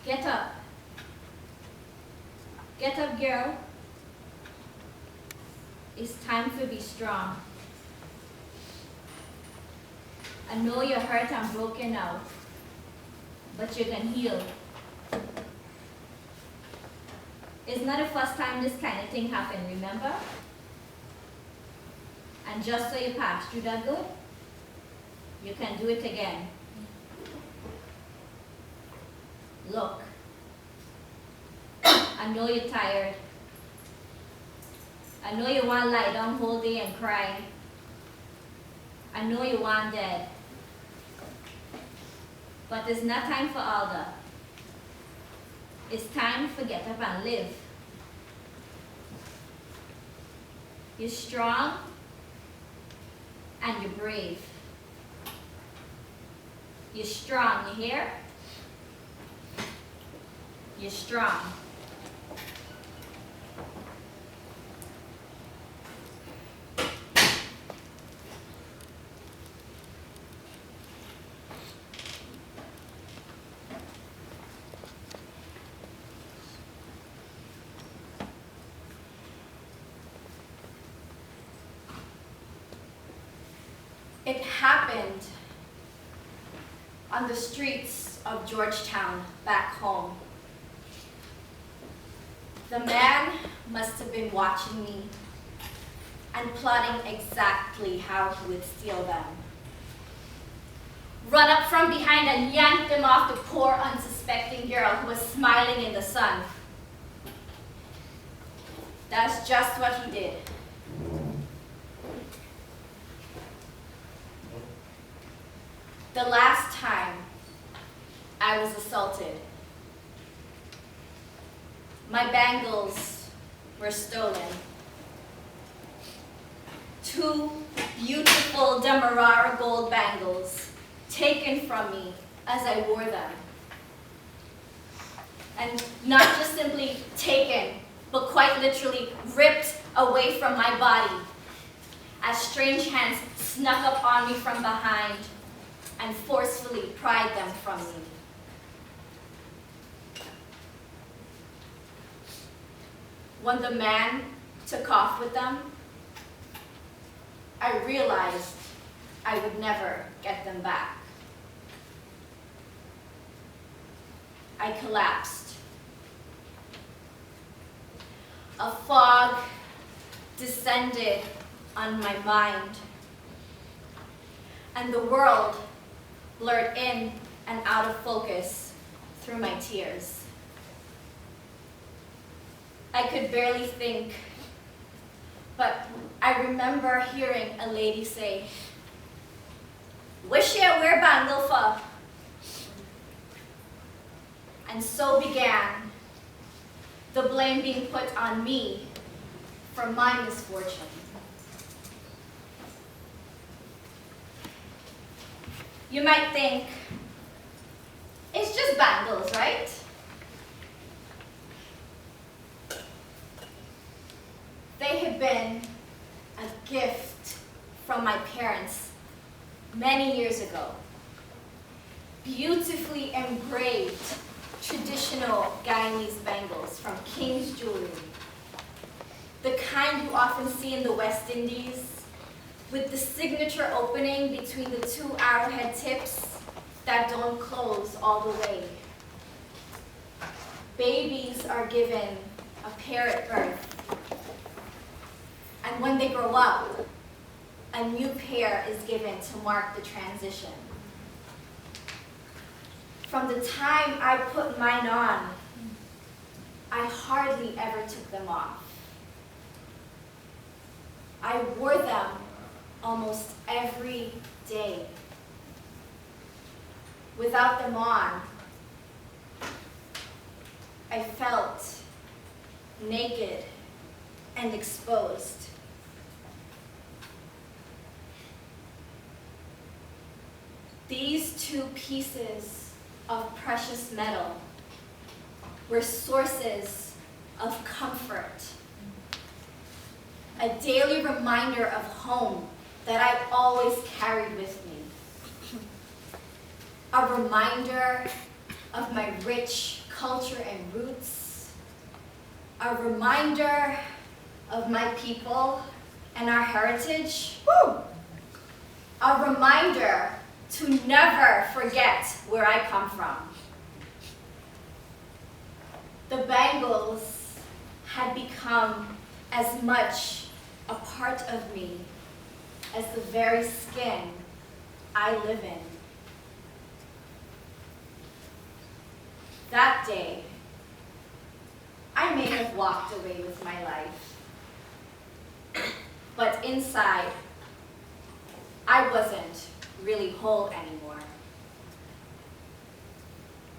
Get up. Get up, girl. It's time to be strong. I know you're hurt and broken now, but you can heal. It's not the first time this kind of thing happened, remember? And just so you passed through that good, you can do it again. Look, I know you're tired. I know you want to lie down whole day and cry. I know you want dead. But it's not time for all that. It's time to get up and live. You're strong and you're brave. You're strong, you hear? You're strong. It happened on the streets of Georgetown back home. The man must have been watching me and plotting exactly how he would steal them. Run up from behind and yank them off the poor unsuspecting girl who was smiling in the sun. That's just what he did. The last time I was assaulted, my bangles were stolen. 2 beautiful Demerara gold bangles taken from me as I wore them. And not just simply taken, but quite literally ripped away from my body as strange hands snuck up on me from behind and forcefully pried them from me. When the man took off with them, I realized I would never get them back. I collapsed. A fog descended on my mind, and the world blurred in and out of focus through my tears. I could barely think, but I remember hearing a lady say, "Wish you wear bangle for?" And so began the blame being put on me for my misfortune. You might think, it's just bangles, right? They had been a gift from my parents many years ago. Beautifully engraved traditional Guyanese bangles from King's Jewelry. The kind you often see in the West Indies, with the signature opening between the 2 arrowhead tips that don't close all the way. Babies are given a pair at birth, and when they grow up, a new pair is given to mark the transition. From the time I put mine on, I hardly ever took them off. I wore them almost every day. Without them on, I felt naked and exposed. These 2 pieces of precious metal were sources of comfort, a daily reminder of home that I always carried with me, a reminder of my rich culture and roots, a reminder of my people and our heritage. Woo! A reminder to never forget where I come from. The Bangles had become as much a part of me as the very skin I live in. That day, I may have walked away with my life, but inside, I wasn't really whole anymore.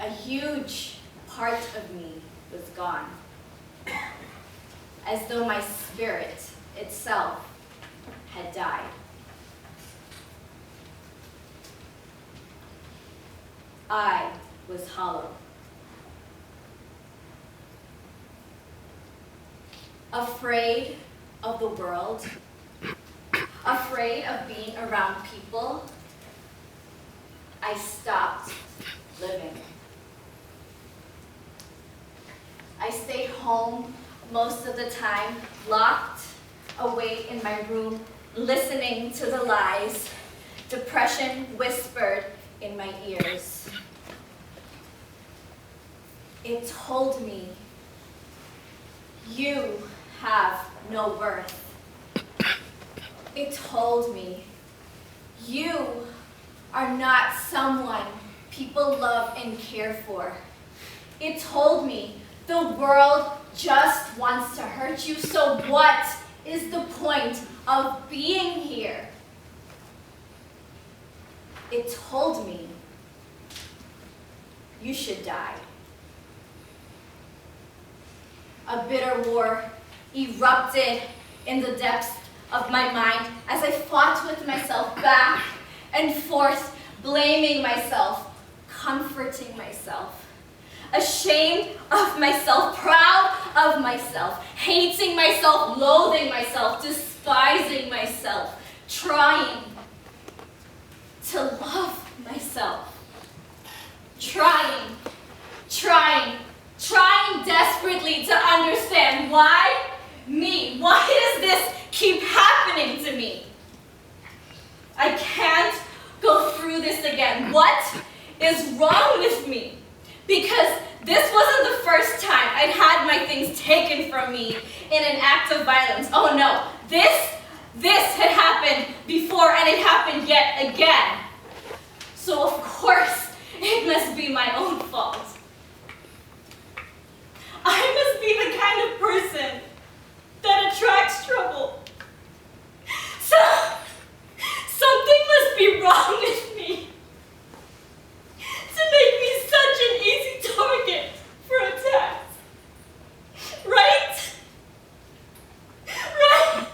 A huge part of me was gone, as though my spirit itself had died. I was hollow. Afraid of the world, afraid of being around people, I stopped living. I stayed home most of the time, locked away in my room, listening to the lies depression whispered in my ears. It told me, you have no worth. It told me, you are not someone people love and care for. It told me, the world just wants to hurt you, so what is the point of being here? It told me, you should die. A bitter war erupted in the depths of my mind as I fought with myself back and forth, blaming myself, comforting myself, ashamed of myself, proud of myself, hating myself, loathing myself, despising myself, trying to love myself, trying desperately to understand why me? Why does this keep happening to me? I can't go through this again. What is wrong with me? Because this wasn't the first time I'd had my things taken from me in an act of violence. Oh no, this had happened before and it happened yet again. So of course, it must be my own fault. I must be the kind of person that attracts trouble. So, something must be wrong with me to make me such an easy target for attacks. Right? Right?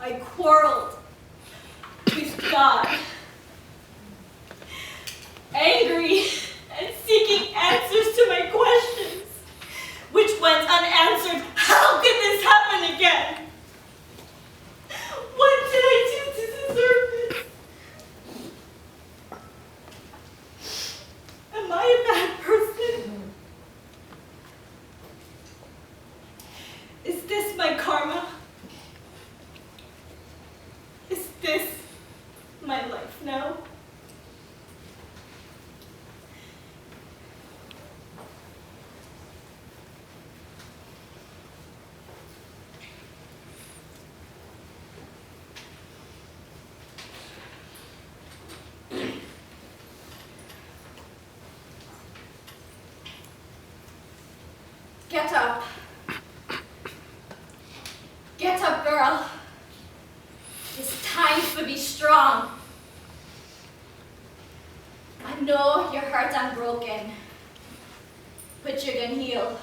I quarreled with God, angry and seeking answers to my questions, which went unanswered. How could this happen again? What did I do to deserve this? Am I a bad person? Is this my karma? Is this my life now? Get up. Get up, girl. It's time to be strong. I know your heart's unbroken, but you're gonna heal.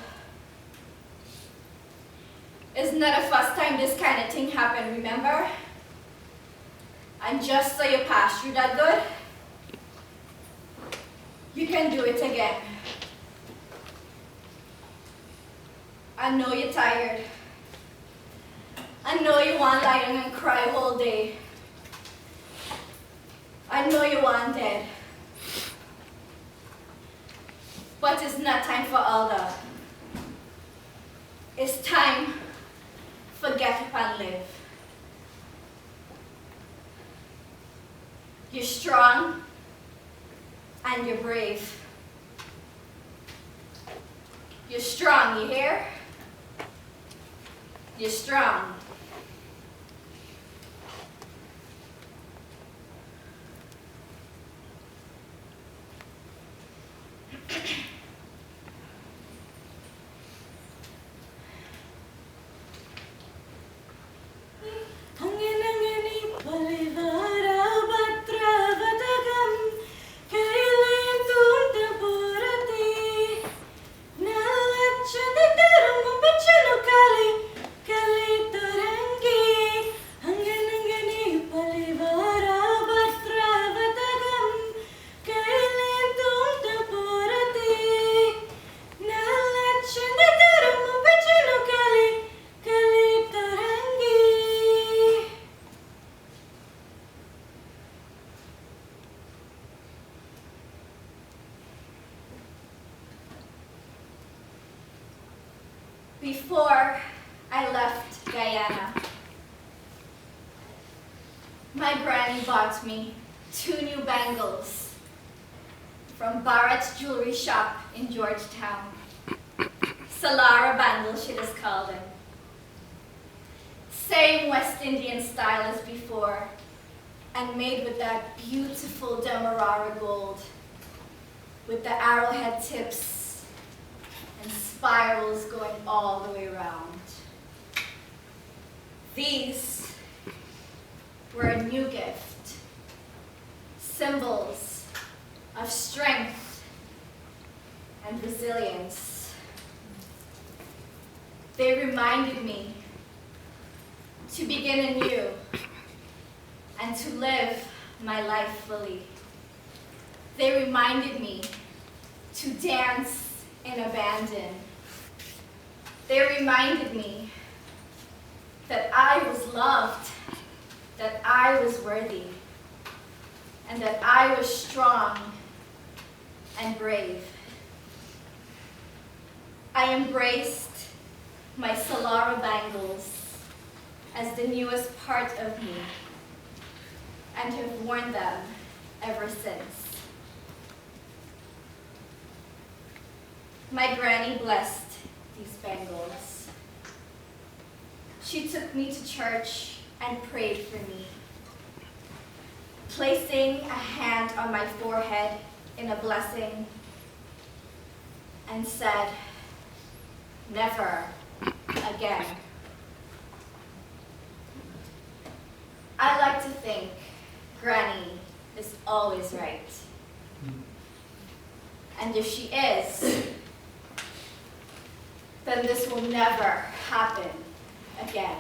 Isn't that the first time this kind of thing happened, remember? And just so you passed through that good, You can do it again. I know you're tired. I know you want to lie down and cry all day. I know you want dead. But it's not time for all that. It's time for get up and live. You're strong and you're brave. You're strong, you hear? You're strong. Before I left Guyana, my granny bought me 2 new bangles from Barrett's jewelry shop in Georgetown. Salara bangles, she just called them. Same West Indian style as before, and made with that beautiful Demerara gold, with the arrowhead tips and spirals going all the way around. These were a new gift, symbols of strength and resilience. They reminded me to begin anew and to live my life fully. They reminded me to dance in abandon. They reminded me that I was loved, that I was worthy, and that I was strong and brave. I embraced my Salara bangles as the newest part of me and have worn them ever since. My granny blessed these bangles. She took me to church and prayed for me, placing a hand on my forehead in a blessing, and said, "Never again." I like to think Granny is always right. And if she is, then this will never happen again.